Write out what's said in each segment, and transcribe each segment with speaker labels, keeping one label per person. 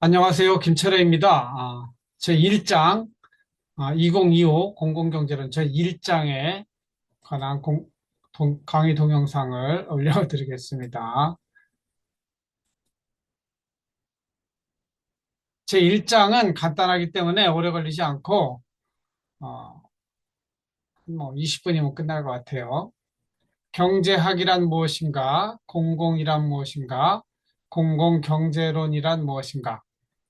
Speaker 1: 안녕하세요. 김철애입니다. 제 1장, 2025 공공경제론 제 1장에 관한 강의 동영상을 올려드리겠습니다. 제 1장은 간단하기 때문에 오래 걸리지 않고, 어, 20분이면 끝날 것 같아요. 경제학이란 무엇인가? 공공이란 무엇인가? 공공경제론이란 무엇인가?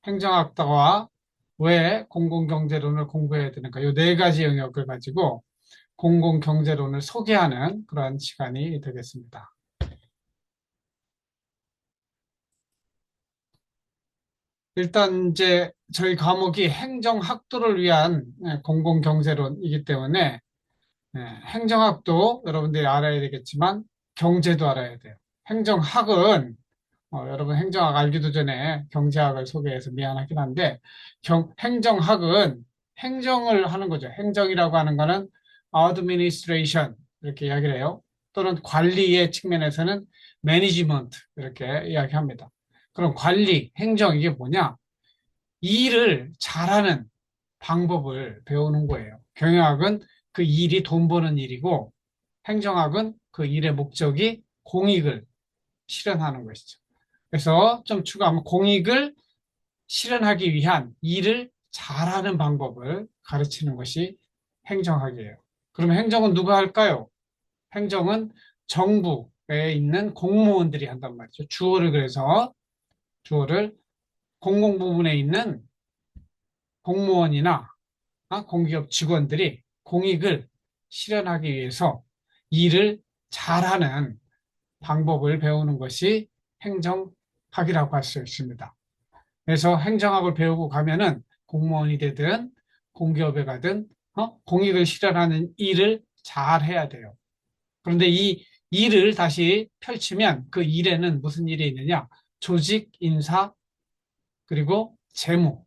Speaker 1: 행정학자와 왜 공공경제론을 공부해야 되는가? 이 네 가지 영역을 가지고 공공경제론을 소개하는 그런 시간이 되겠습니다. 일단 이제 저희 과목이 행정학도를 위한 공공경제론이기 때문에 행정학도 여러분들이 알아야 되겠지만 경제도 알아야 돼요. 행정학은 여러분 행정학 알기도 전에 경제학을 소개해서 미안하긴 한데 행정학은 행정을 하는 거죠. 행정이라고 하는 거는 administration 이렇게 이야기를 해요. 또는 관리의 측면에서는 management 이렇게 이야기합니다. 그럼 관리, 행정 이게 뭐냐? 일을 잘하는 방법을 배우는 거예요. 경영학은 그 일이 돈 버는 일이고 행정학은 그 일의 목적이 공익을 실현하는 것이죠. 그래서 좀 추가하면 공익을 실현하기 위한 일을 잘하는 방법을 가르치는 것이 행정학이에요. 그러면 행정은 누가 할까요? 행정은 정부에 있는 공무원들이 한단 말이죠. 주어를 공공부문에 있는 공무원이나 공기업 직원들이 공익을 실현하기 위해서 일을 잘하는 방법을 배우는 것이 행정학이라고 할 수 있습니다. 그래서 행정학을 배우고 가면은 공무원이 되든 공기업에 가든 공익을 실현하는 일을 잘 해야 돼요. 그런데 이 일을 다시 펼치면 그 일에는 무슨 일이 있느냐? 조직, 인사, 그리고 재무,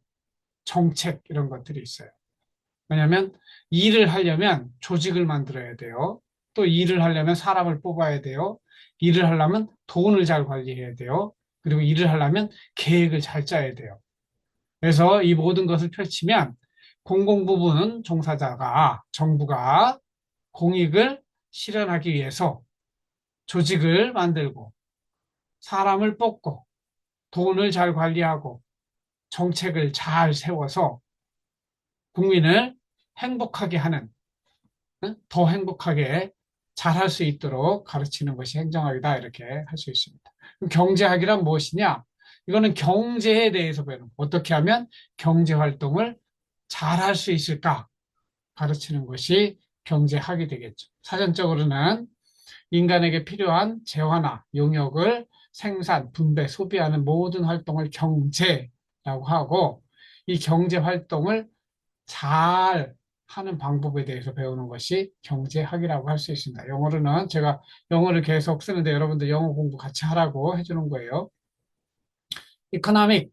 Speaker 1: 정책 이런 것들이 있어요. 왜냐하면 일을 하려면 조직을 만들어야 돼요. 또 일을 하려면 사람을 뽑아야 돼요. 일을 하려면 돈을 잘 관리해야 돼요. 그리고 일을 하려면 계획을 잘 짜야 돼요. 그래서 이 모든 것을 펼치면 공공부문 종사자가 정부가 공익을 실현하기 위해서 조직을 만들고 사람을 뽑고 돈을 잘 관리하고 정책을 잘 세워서 국민을 행복하게 하는 더 행복하게 잘할 수 있도록 가르치는 것이 행정학이다 이렇게 할 수 있습니다. 그럼 경제학이란 무엇이냐? 이거는 경제에 대해서 배우는 어떻게 하면 경제 활동을 잘 할 수 있을까 가르치는 것이 경제학이 되겠죠. 사전적으로는 인간에게 필요한 재화나 용역을 생산, 분배, 소비하는 모든 활동을 경제라고 하고 이 경제 활동을 잘 하는 방법에 대해서 배우는 것이 경제학이라고 할 수 있습니다. 영어로는 제가 영어를 계속 쓰는데 여러분들 영어 공부 같이 하라고 해주는 거예요. economic,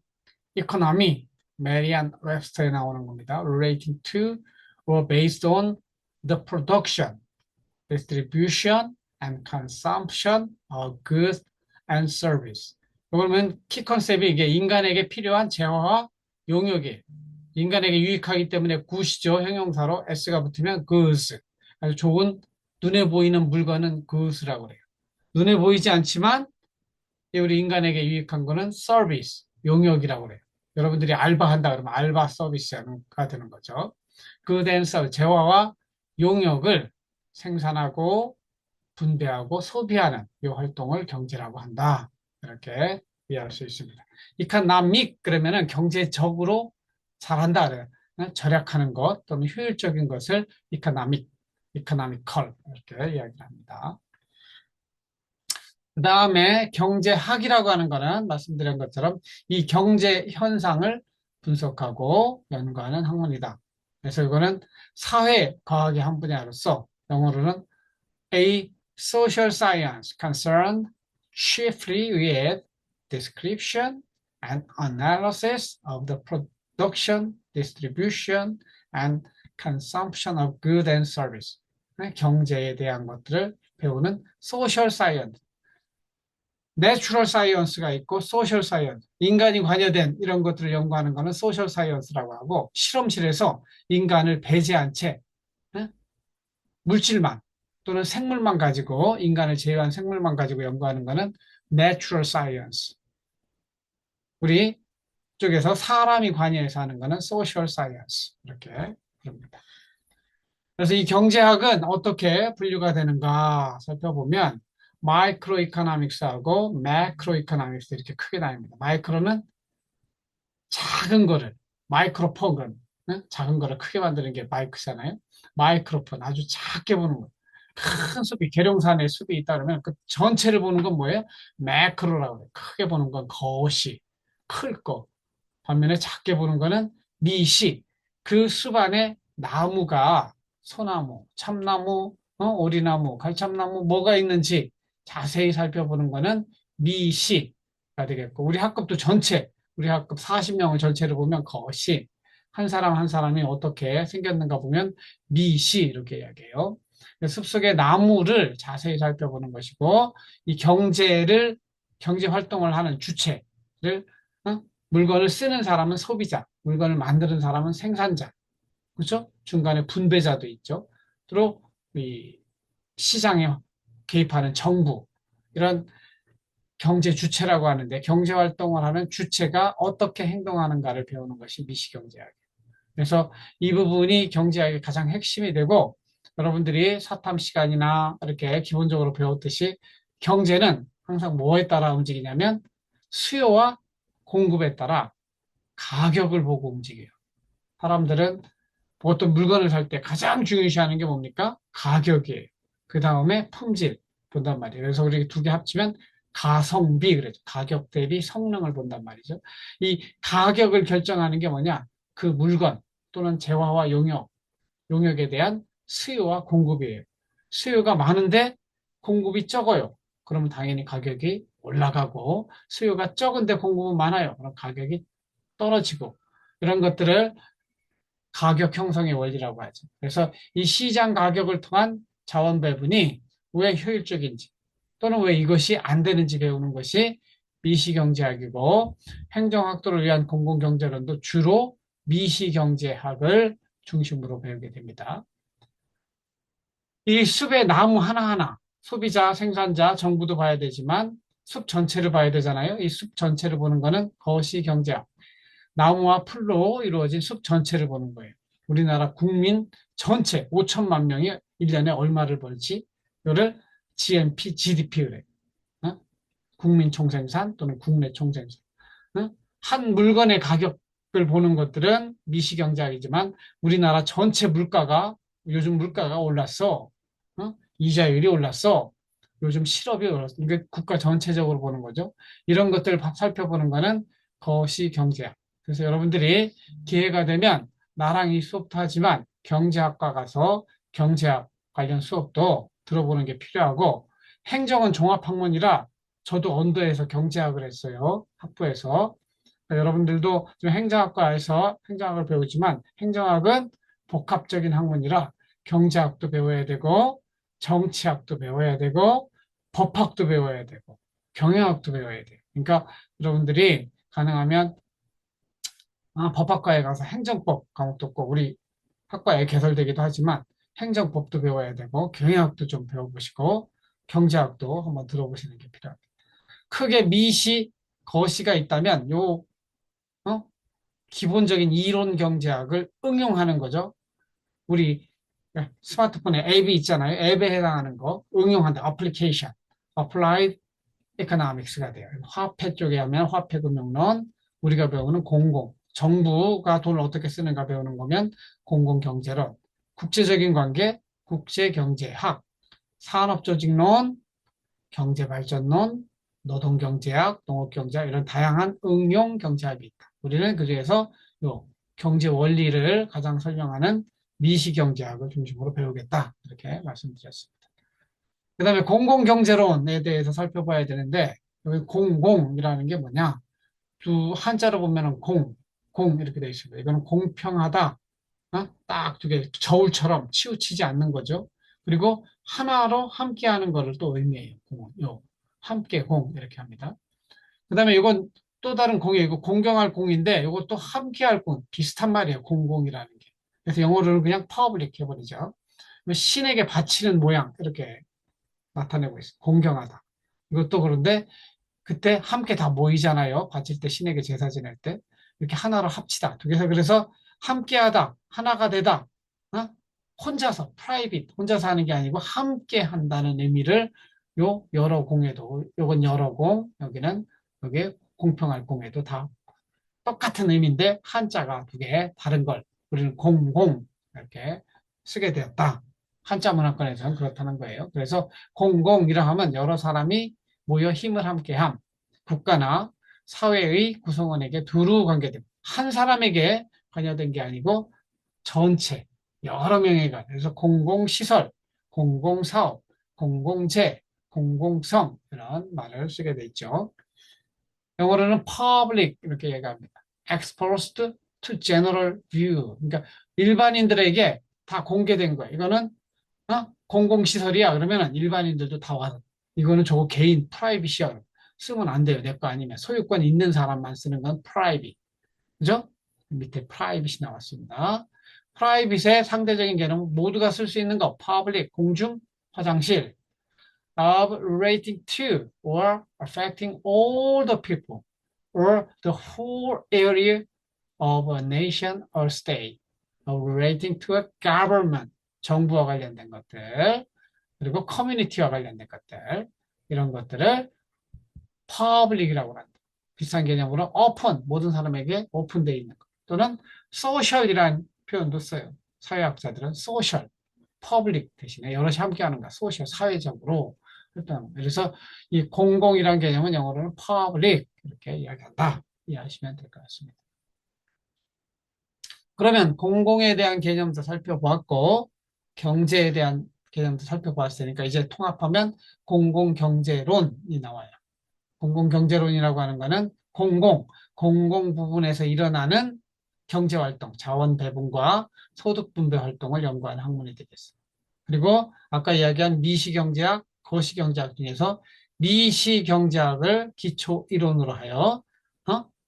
Speaker 1: economy, 메리안 웹스터에 나오는 겁니다. relating to or based on the production, distribution, and consumption of goods and service. 그러면 키 컨셉이 이게 인간에게 필요한 재화와 용역이에요. 인간에게 유익하기 때문에 굿이죠. 형용사로 s가 붙으면 goods. 아주 좋은 눈에 보이는 물건은 goods라고 그래요. 눈에 보이지 않지만 우리 인간에게 유익한 거는 서비스, 용역이라고 그래요. 여러분들이 알바한다 그러면 알바 서비스가 되는 거죠. good and service, 재화와 용역을 생산하고 분배하고 소비하는 이 활동을 경제라고 한다. 이렇게 이해할 수 있습니다. 이카나믹 그러면은 경제적으로 잘한다. 그래요. 절약하는 것 또는 효율적인 것을 이카나미컬 이렇게 이야기를 합니다. 그 다음에 경제학이라고 하는 거는 말씀드린 것처럼 이 경제 현상을 분석하고 연구하는 학문이다. 그래서 이거는 사회과학의 한 분야로서 영어로는 A social science concerned chiefly with description and analysis of the production, distribution, and consumption of good and service. 경제에 대한 것들을 배우는 social science. 내추럴 사이언스가 있고 소셜 사이언스, 인간이 관여된 이런 것들을 연구하는 거는 소셜 사이언스라고 하고 실험실에서 인간을 배제한 채 응? 물질만 또는 생물만 가지고 인간을 제외한 생물만 가지고 연구하는 거는 내추럴 사이언스. 우리 쪽에서 사람이 관여해서 하는 거는 소셜 사이언스 이렇게 부릅니다. 그래서 이 경제학은 어떻게 분류가 되는가 살펴보면 마이크로 이코노믹스하고 매크로 이코노믹스 이렇게 크게 나뉩니다. 마이크로는 작은 거를 마이크로폰 응? 작은 거를 크게 만드는 게 마이크잖아요. 마이크로폰 아주 작게 보는 거. 큰 숲이 계룡산에 숲이 있다 그러면 그 전체를 보는 건 뭐예요? 매크로라고 해요. 크게 보는 건 거시, 클 거. 반면에 작게 보는 거는 미시. 그 숲 안에 나무가 소나무, 참나무, 오리나무, 갈참나무 뭐가 있는지 자세히 살펴보는 거는 미시가 되겠고 우리 학급도 전체 우리 학급 40명을 전체를 보면 거시 한 사람 한 사람이 어떻게 생겼는가 보면 미시 이렇게 이야기해요. 숲속의 나무를 자세히 살펴보는 것이고 이 경제 활동을 하는 주체를 어? 물건을 쓰는 사람은 소비자, 물건을 만드는 사람은 생산자, 그렇죠? 중간에 분배자도 있죠. 또 이 시장에 개입하는 정부 이런 경제 주체라고 하는데 경제 활동을 하는 주체가 어떻게 행동하는가를 배우는 것이 미시경제학이에요. 그래서 이 부분이 경제학의 가장 핵심이 되고 여러분들이 사탐 시간이나 이렇게 기본적으로 배웠듯이 경제는 항상 뭐에 따라 움직이냐면 수요와 공급에 따라 가격을 보고 움직여요. 사람들은 어떤 물건을 살 때 가장 중요시하는 게 뭡니까? 가격이에요. 그 다음에 품질 본단 말이에요. 그래서 우리 두 개 합치면 가성비 그래죠. 가격 대비 성능을 본단 말이죠. 이 가격을 결정하는 게 뭐냐? 그 물건 또는 재화와 용역에 대한 수요와 공급이에요. 수요가 많은데 공급이 적어요. 그러면 당연히 가격이 올라가고 수요가 적은데 공급은 많아요. 그럼 가격이 떨어지고 이런 것들을 가격 형성의 원리라고 하죠. 그래서 이 시장 가격을 통한 자원 배분이 왜 효율적인지 또는 왜 이것이 안 되는지 배우는 것이 미시경제학이고 행정학도를 위한 공공경제론도 주로 미시경제학을 중심으로 배우게 됩니다. 이 숲의 나무 하나하나 소비자, 생산자, 정부도 봐야 되지만 숲 전체를 봐야 되잖아요. 이 숲 전체를 보는 거는 거시경제학. 나무와 풀로 이루어진 숲 전체를 보는 거예요. 우리나라 국민 전체 5천만 명이 1년에 얼마를 벌지? 이거를 GNP, GDP 그래. 어? 국민 총생산 또는 국내 총생산. 어? 한 물건의 가격을 보는 것들은 미시경제학이지만 우리나라 전체 물가가 요즘 물가가 올랐어. 이자율이 올랐어. 요즘 실업이 올랐어. 이게 국가 전체적으로 보는 거죠. 이런 것들을 살펴보는 거는 거시경제학. 그래서 여러분들이 기회가 되면 나랑 이 수업도 하지만 경제학과 가서 경제학 관련 수업도 들어보는 게 필요하고 행정은 종합학문이라 저도 언더에서 경제학을 했어요. 학부에서. 그러니까 여러분들도 좀 행정학과에서 행정학을 배우지만 행정학은 복합적인 학문이라 경제학도 배워야 되고 정치학도 배워야 되고 법학도 배워야 되고 경영학도 배워야 돼요. 그러니까 여러분들이 가능하면 법학과에 가서 행정법 과목도 꼭 우리 학과에 개설되기도 하지만 행정법도 배워야 되고 경영학도 좀 배워보시고 경제학도 한번 들어보시는 게 필요합니다. 크게 미시, 거시가 있다면 어? 기본적인 이론 경제학을 응용하는 거죠. 우리 스마트폰에 앱이 있잖아요. 앱에 해당하는 거 응용한다. 애플리케이션, applied economics가 돼요. 화폐 쪽에 하면 화폐금융론, 우리가 배우는 정부가 돈을 어떻게 쓰는가 배우는 거면 공공경제론, 국제적인 관계, 국제경제학, 산업조직론, 경제발전론, 노동경제학, 농업경제학 이런 다양한 응용 경제학이 있다. 우리는 그중에서 요 경제 원리를 가장 설명하는 미시경제학을 중심으로 배우겠다. 이렇게 말씀드렸습니다. 그 다음에 공공경제론에 대해서 살펴봐야 되는데 여기 공공이라는 게 뭐냐? 두 한자로 보면은 공 이렇게 되어 있습니다. 이거는 공평하다. 딱 두 개, 저울처럼 치우치지 않는 거죠. 그리고 하나로 함께하는 거를 또 의미해요. 공은. 요. 함께 공 이렇게 합니다. 그 다음에 이건 또 다른 공이고 공경할 공인데 이것도 함께 할 공 비슷한 말이에요. 공공이라는 게. 그래서 영어로는 그냥 퍼블릭 해버리죠. 신에게 바치는 모양 이렇게 나타내고 있어요. 공경하다. 이것도 그런데 그때 함께 다 모이잖아요. 바칠 때 신에게 제사 지낼 때 이렇게 하나로 합치다. 그래서 함께하다, 하나가 되다. 어? 혼자서 프라이빗 혼자서 하는 게 아니고 함께 한다는 의미를 요 여러 공에도 요건 여러 공 여기는 여기 공평할 공에도 다 똑같은 의미인데 한자가 두 개 다른 걸 우리는 공공 이렇게 쓰게 되었다. 한자 문화권에서는 그렇다는 거예요. 그래서 공공이라 하면 여러 사람이 모여 힘을 함께함. 국가나 사회의 구성원에게 두루 관계됨. 한 사람에게 관여된 게 아니고 전체 여러 명에게 그래서 공공시설, 공공사업, 공공재, 공공성 이런 말을 쓰게 돼 있죠. 영어로는 public 이렇게 얘기합니다. exposed to general view. 그러니까 일반인들에게 다 공개된 거예요. 이거는 공공시설이야. 그러면 일반인들도 다 와서 이거는 저거 개인 프라이빗이야. 쓰면 안 돼요. 내 거 아니면 소유권 있는 사람만 쓰는 건 private. 그죠? 밑에 private이 나왔습니다. private의 상대적인 개념은 모두가 쓸 수 있는 거 public 공중 화장실 of relating to or affecting all the people or the whole area of a nation or state of relating to a government 정부와 관련된 것들 그리고 커뮤니티와 관련된 것들 이런 것들을 public이라고 합니다. 비슷한 개념으로 open 모든 사람에게 오픈되어 있는 것 또는 social이라는 표현도 써요. 사회학자들은 social, public 대신에 여럿이 함께하는 것, social 사회적으로 그래서 이 공공이라는 개념은 영어로는 public 이렇게 이야기한다. 이해하시면 될 것 같습니다. 그러면 공공에 대한 개념도 살펴보았고 경제에 대한 개념도 살펴보았으니까 이제 통합하면 공공경제론이 나와요. 공공경제론이라고 하는 거는 공공 부분에서 일어나는 경제활동, 자원 배분과 소득 분배 활동을 연구하는 학문이 되겠습니다. 그리고 아까 이야기한 미시경제학, 거시경제학 중에서 미시경제학을 기초 이론으로 하여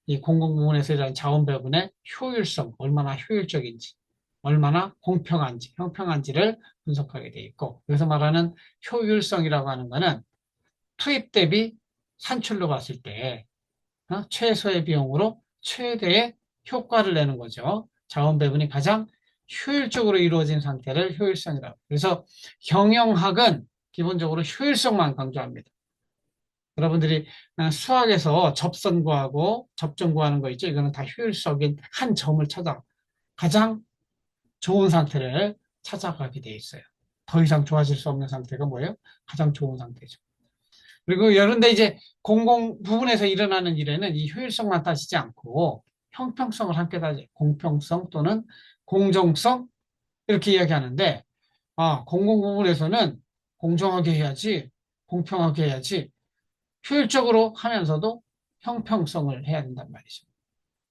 Speaker 1: 이 공공 부분에서 일어나는 자원 배분의 효율성, 얼마나 효율적인지, 얼마나 공평한지, 형평한지를 분석하게 돼 있고 여기서 말하는 효율성이라고 하는 거는 투입 대비 산출로 봤을 때 최소의 비용으로 최대의 효과를 내는 거죠. 자원 배분이 가장 효율적으로 이루어진 상태를 효율성이라고. 그래서 경영학은 기본적으로 효율성만 강조합니다. 여러분들이 수학에서 접선 구하고 접점 구하는 거 있죠. 이거는 다 효율적인 한 점을 찾아 가장 좋은 상태를 찾아가게 돼 있어요. 더 이상 좋아질 수 없는 상태가 뭐예요? 가장 좋은 상태죠. 그리고 이런데 이제 공공 부분에서 일어나는 일에는 이 효율성만 따지지 않고 형평성을 함께 따지 공평성 또는 공정성 이렇게 이야기하는데 공공 부분에서는 공정하게 해야지 공평하게 해야지 효율적으로 하면서도 형평성을 해야 된단 말이죠.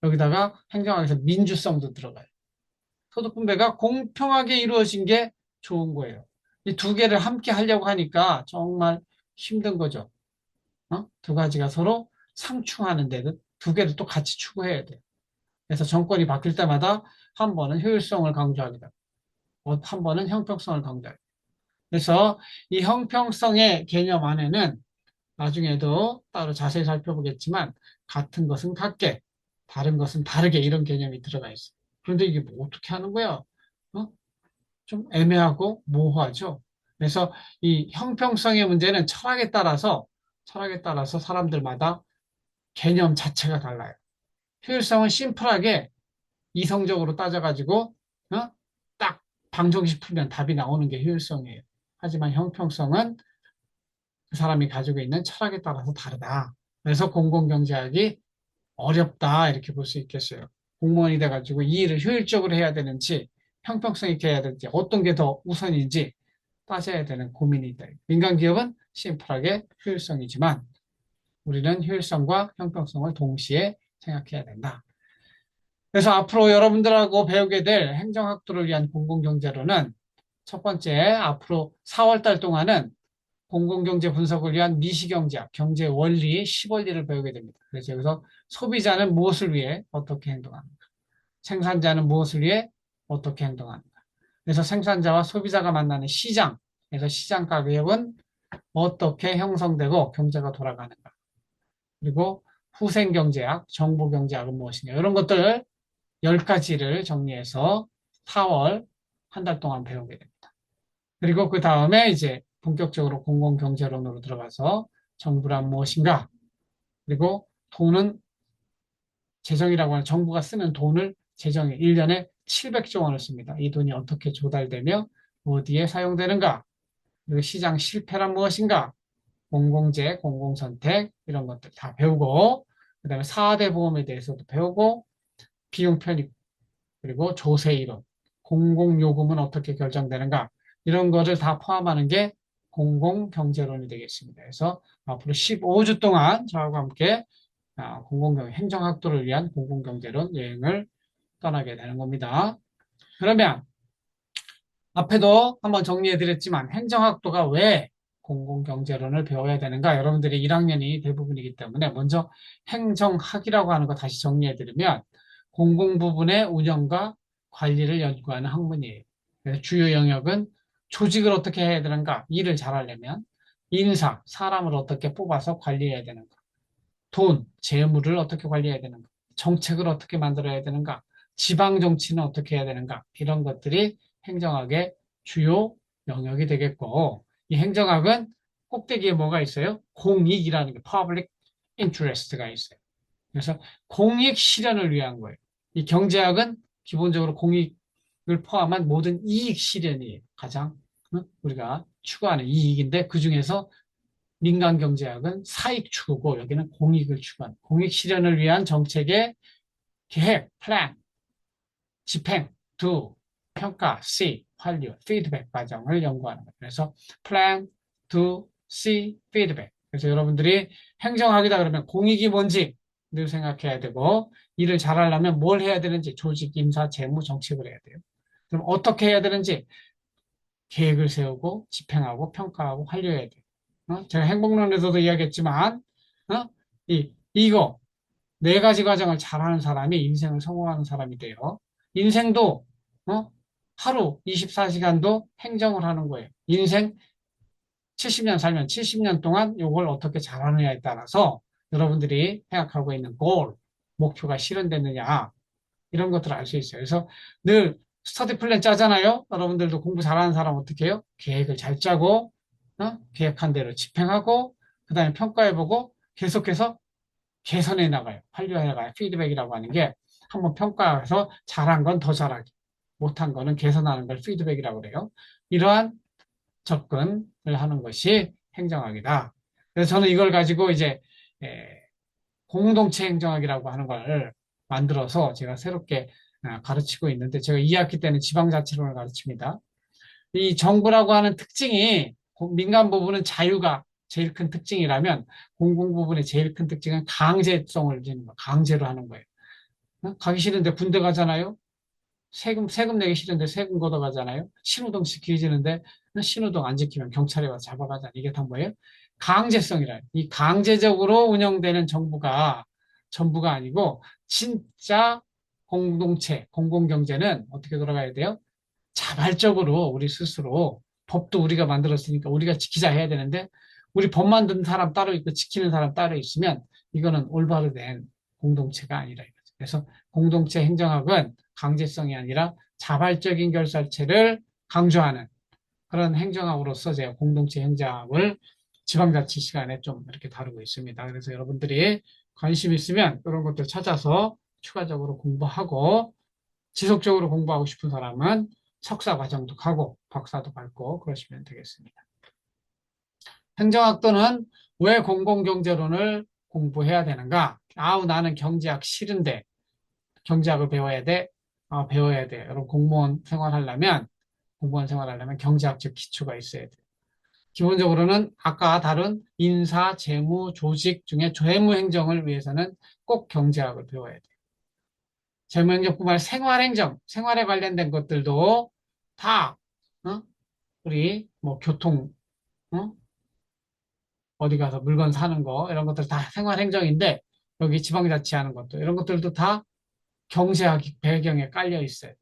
Speaker 1: 여기다가 행정학에서 민주성도 들어가요. 소득 분배가 공평하게 이루어진 게 좋은 거예요. 이 두 개를 함께 하려고 하니까 정말 힘든 거죠. 두 가지가 서로 상충하는데 두 개를 또 같이 추구해야 돼요. 그래서 정권이 바뀔 때마다 한 번은 효율성을 강조하기도 하고 한 번은 형평성을 강조하기도 하고 그래서 이 형평성의 개념 안에는 나중에도 따로 자세히 살펴보겠지만 같은 것은 같게 다른 것은 다르게 이런 개념이 들어가 있어요. 그런데 이게 뭐 어떻게 하는 거야? 좀 애매하고 모호하죠. 그래서 이 형평성의 문제는 철학에 따라서 사람들마다 개념 자체가 달라요. 효율성은 심플하게 이성적으로 따져가지고 딱 방정식 풀면 답이 나오는 게 효율성이에요. 하지만 형평성은 그 사람이 가지고 있는 철학에 따라서 다르다. 그래서 공공경제학이 어렵다 이렇게 볼 수 있겠어요. 공무원이 돼가지고 이 일을 효율적으로 해야 되는지 형평성 있게 해야 되는지 어떤 게 더 우선인지 따져야 되는 고민이다. 민간기업은 심플하게 효율성이지만 우리는 효율성과 형평성을 동시에 생각해야 된다. 그래서 앞으로 여러분들하고 배우게 될 행정학도를 위한 공공경제로는 첫 번째, 앞으로 4월 달 동안은 공공경제 분석을 위한 미시경제학, 경제 원리, 시원리를 배우게 됩니다. 그래서 여기서 소비자는 무엇을 위해 어떻게 행동하는가, 생산자는 무엇을 위해 어떻게 행동하는가. 그래서 생산자와 소비자가 만나는 시장에서 시장 가격은 어떻게 형성되고 경제가 돌아가는가. 그리고 후생경제학, 정보경제학은 무엇이냐. 이런 것들 10가지를 정리해서 4월 한 달 동안 배우게 됩니다. 그리고 그 다음에 이제 본격적으로 공공경제론으로 들어가서 정부란 무엇인가, 그리고 돈은 재정이라고 하는 정부가 쓰는 돈을 재정에 1년에 700조 원을 씁니다. 이 돈이 어떻게 조달되며 어디에 사용되는가, 그리고 시장 실패란 무엇인가, 공공재, 공공선택 이런 것들 다 배우고, 그다음에 4대 보험에 대해서도 배우고, 비용 편익, 그리고 조세 이론, 공공요금은 어떻게 결정되는가, 이런 거를 다 포함하는 게 공공경제론이 되겠습니다. 그래서 앞으로 15주 동안 저하고 함께 행정학도를 위한 공공경제론 여행을 떠나게 되는 겁니다. 그러면 앞에도 한번 정리해 드렸지만 행정학도가 왜 공공경제론을 배워야 되는가? 여러분들이 1학년이 대부분이기 때문에 먼저 행정학이라고 하는 거 다시 정리해 드리면 공공부분의 운영과 관리를 연구하는 학문이에요. 그래서 주요 영역은 조직을 어떻게 해야 되는가? 일을 잘하려면 인사, 사람을 어떻게 뽑아서 관리해야 되는가? 돈, 재물을 어떻게 관리해야 되는가? 정책을 어떻게 만들어야 되는가? 지방 정치는 어떻게 해야 되는가? 이런 것들이 행정학의 주요 영역이 되겠고, 이 행정학은 꼭대기에 뭐가 있어요? 공익이라는 게 public interest가 있어요. 그래서 공익 실현을 위한 거예요. 이 경제학은 기본적으로 공익을 포함한 모든 이익 실현이 가장 우리가 추구하는 이익인데, 그 중에서 민간경제학은 사익 추구고 여기는 공익을 추구하는, 공익 실현을 위한 정책의 계획, 플랜, 집행, do, 평가, see, 완료, 피드백 과정을 연구하는 거예요. 그래서 plan, do, see, feedback. 그래서 여러분들이 행정학이다 그러면 공익이 뭔지 늘 생각해야 되고, 일을 잘하려면 뭘 해야 되는지, 조직, 인사, 재무, 정책을 해야 돼요. 그럼 어떻게 해야 되는지 계획을 세우고 집행하고 평가하고 완료해야 돼요. 제가 행복론에서도 이야기했지만, 이거 4가지 과정을 잘하는 사람이 인생을 성공하는 사람이 돼요. 인생도, 하루 24시간도 행정을 하는 거예요. 인생 70년 살면 70년 동안 이걸 어떻게 잘하느냐에 따라서 여러분들이 생각하고 있는 골, 목표가 실현됐느냐, 이런 것들을 알 수 있어요. 그래서 늘 스터디 플랜 짜잖아요. 여러분들도 공부 잘하는 사람 어떻게 해요? 계획을 잘 짜고, 계획한 대로 집행하고, 그 다음에 평가해보고, 계속해서 개선해 나가요. 완료해 나가요. 피드백이라고 하는 게 한번 평가해서 잘한 건 더 잘하기, 못한 거는 개선하는 걸 피드백이라고 그래요. 이러한 접근을 하는 것이 행정학이다. 그래서 저는 이걸 가지고 이제 공동체 행정학이라고 하는 걸 만들어서 제가 새롭게 가르치고 있는데, 제가 2학기 때는 지방자치론을 가르칩니다. 이 정부라고 하는 특징이, 민간 부분은 자유가 제일 큰 특징이라면 공공 부분의 제일 큰 특징은 강제성을 지는 거, 강제로 하는 거예요. 가기 싫은데 군대 가잖아요. 세금 내기 싫은데 세금 걷어가잖아요. 신호등 지키지는데 신호등 안 지키면 경찰에 와서 잡아가잖아요. 이게 다 뭐예요? 강제성이라. 이 강제적으로 운영되는 정부가 전부가 아니고, 진짜 공동체, 공공경제는 어떻게 돌아가야 돼요? 자발적으로 우리 스스로, 법도 우리가 만들었으니까 우리가 지키자 해야 되는데, 우리 법 만든 사람 따로 있고 지키는 사람 따로 있으면 이거는 올바로 된 공동체가 아니라 이거죠. 그래서 공동체 행정학은 강제성이 아니라 자발적인 결사체를 강조하는 그런 행정학으로서 제가 공동체 행정학을 지방자치 시간에 좀 이렇게 다루고 있습니다. 그래서 여러분들이 관심 있으면 이런 것들 찾아서 추가적으로 공부하고, 지속적으로 공부하고 싶은 사람은 석사 과정도 가고 박사도 밟고 그러시면 되겠습니다. 행정학도는 왜 공공경제론을 공부해야 되는가? 아우, 나는 경제학 싫은데 경제학을 배워야 돼? 배워야 돼. 여러분, 공무원 생활하려면 경제학적 기초가 있어야 돼. 기본적으로는 아까 다룬 인사, 재무, 조직 중에 재무행정을 위해서는 꼭 경제학을 배워야 돼. 재무행정뿐만 아니라 생활행정, 생활에 관련된 것들도 다, 우리 뭐 교통, 어? 어디 가서 물건 사는 거, 이런 것들 다 생활행정인데, 여기 지방자치하는 것도, 이런 것들도 다 경제학 배경에 깔려 있어요.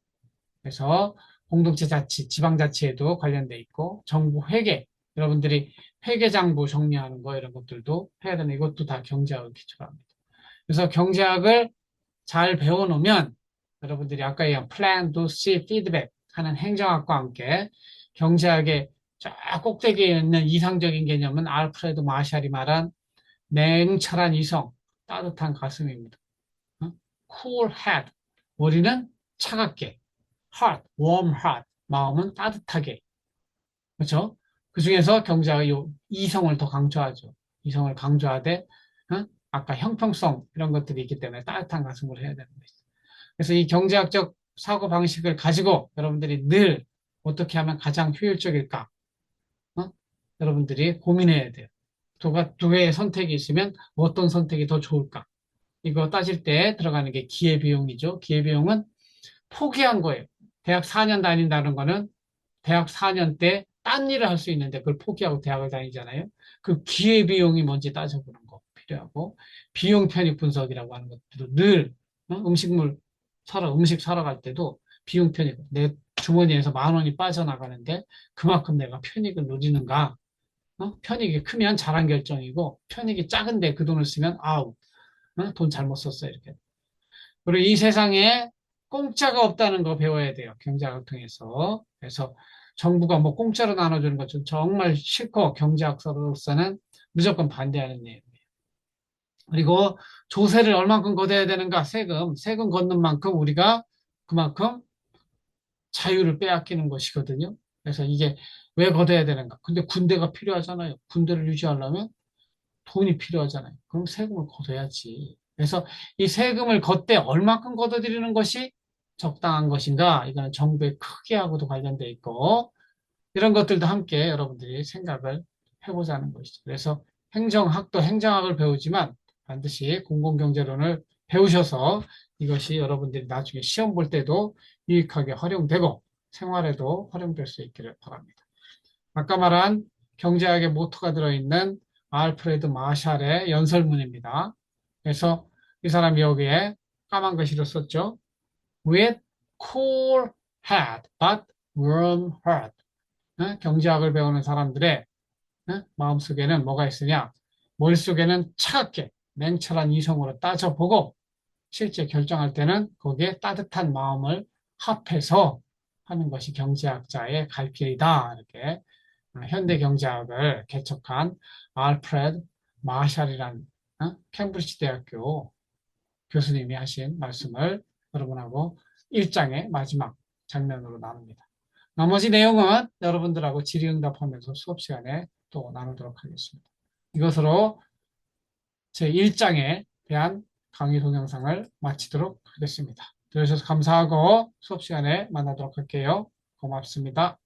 Speaker 1: 그래서 공동체 자치, 지방자치에도 관련돼 있고, 정부 회계, 여러분들이 회계장부 정리하는 거, 이런 것들도 해야 되는 이것도 다 경제학을 기초로 합니다. 그래서 경제학을 잘 배워놓으면 여러분들이 아까 얘기한 플랜, 도시, 피드백 하는 행정학과 함께 경제학의 저 꼭대기에 있는 이상적인 개념은 알프레드 마샬이 말한 냉철한 이성, 따뜻한 가슴입니다. 어? Cool head, 머리는 차갑게, heart, warm heart, 마음은 따뜻하게. 그렇죠? 그 중에서 경제학의 이성을 더 강조하죠. 이성을 강조하되, 아까 형평성 이런 것들이 있기 때문에 따뜻한 가슴으로 해야 되는 거죠. 그래서 이 경제학적 사고 방식을 가지고 여러분들이 늘 어떻게 하면 가장 효율적일까? 어? 여러분들이 고민해야 돼요. 두 개의 선택이 있으면 어떤 선택이 더 좋을까? 이거 따질 때 들어가는 게 기회비용이죠. 기회비용은 포기한 거예요. 대학 4년 다닌다는 거는 대학 4년 때 딴 일을 할 수 있는데 그걸 포기하고 대학을 다니잖아요. 그 기회비용이 뭔지 따져보는 거 필요하고, 비용 편익 분석이라고 하는 것도 늘 음식 사러 갈 때도 비용 편익, 내 주머니에서 10,000원이 빠져나가는데 그만큼 내가 편익을 누리는가? 편익이 크면 잘한 결정이고, 편익이 작은데 그 돈을 쓰면 아우, 돈 잘못 썼어 이렇게. 그리고 이 세상에 공짜가 없다는 거 배워야 돼요. 경제학을 통해서. 그래서 정부가 뭐 공짜로 나눠주는 것 좀 정말 싫고, 경제학서로서는 무조건 반대하는 내용이에요. 그리고 조세를 얼만큼 걷어야 되는가? 세금 걷는 만큼 우리가 그만큼 자유를 빼앗기는 것이거든요. 그래서 이게 왜 걷어야 되는가? 근데 군대가 필요하잖아요. 군대를 유지하려면 돈이 필요하잖아요. 그럼 세금을 걷어야지. 그래서 이 세금을 걷되 얼마큼 걷어들이는 것이 적당한 것인가? 이거는 정부의 크기하고도 관련돼 있고, 이런 것들도 함께 여러분들이 생각을 해보자는 것이죠. 그래서 행정학도 행정학을 배우지만 반드시 공공경제론을 배우셔서 이것이 여러분들이 나중에 시험 볼 때도 유익하게 활용되고 생활에도 활용될 수 있기를 바랍니다. 아까 말한 경제학의 모토가 들어있는 알프레드 마샬의 연설문입니다. 그래서 이 사람이 여기에 까만 글씨로 썼죠. With cool head but warm heart. 경제학을 배우는 사람들의 마음속에는 뭐가 있으냐? 머릿속에는 차갑게 냉철한 이성으로 따져보고 실제 결정할 때는 거기에 따뜻한 마음을 합해서 하는 것이 경제학자의 갈 길이다. 이렇게 현대 경제학을 개척한 알프레드 마샬이란 캠브리지 대학교 교수님이 하신 말씀을 여러분하고 1장의 마지막 장면으로 나눕니다. 나머지 내용은 여러분들하고 질의응답하면서 수업 시간에 또 나누도록 하겠습니다. 이것으로 제 1장에 대한 강의 동영상을 마치도록 하겠습니다. 들어주셔서 감사하고 수업 시간에 만나도록 할게요. 고맙습니다.